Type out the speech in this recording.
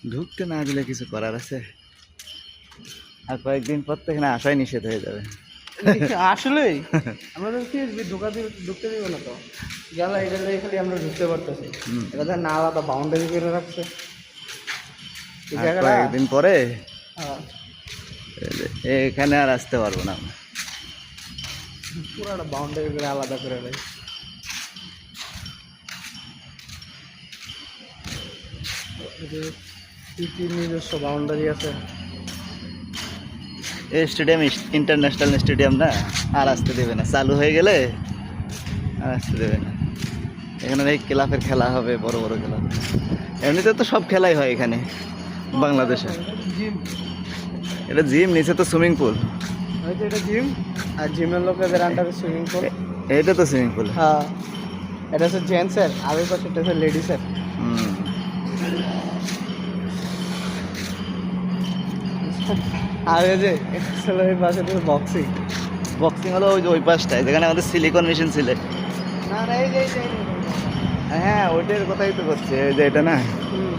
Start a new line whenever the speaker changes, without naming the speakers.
ঢুকতে না দিলে কিছু করার আছে? আর কয়েকদিন পর তো এখানে আসাই নিষেধ হয়ে যাবে।
আসলেই আমাদের কি ঢুকতে দিব না তো, গেলা এটা খালি আমরা ঢুকতে পারতেছি। এটা না আলাদা বাউন্ডারি করে রাখছে এই
আর
জায়গাটা।
কয়েকদিন পরে
হ্যাঁ,
এখানে আর আসতে পারবো না আমরা।
পুরোটা বাউন্ডারি করে আলাদা করে রাখছে। কি নিজস্ব বাউন্ডারি আছে।
এই স্টেডিয়াম ইন্টারন্যাশনাল স্টেডিয়াম না, আর আসতে দেবে না, চালু হয়ে গেলে আর আসতে দেবে না। এখানে এই ক্লাবের খেলা হবে, বড় বড় ক্লাব। এমনিতে তো সব খেলাই হয় এখানে বাংলাদেশে।
জিম,
এটা জিম, নিচে তো সুইমিং পুল।
হয়তো এটা জিম, আর জিমের লোকেদের আন্ডারে সুইমিং পুল।
এটা তো সুইমিং পুল।
হ্যাঁ, এটা হচ্ছে জেন্টসের, আর ওই পাশে এটা হচ্ছে লেডিসের। আর এই যে ওই পাশে বক্সিং।
বক্সিং হলো ওই যে ওই পাশটায় যেখানে আমাদের সিলিকন মেশিন ছিল।
না না, এই যে
হ্যাঁ, ওইটার কথাই তো করছে, এই যে এটা না।
হুম,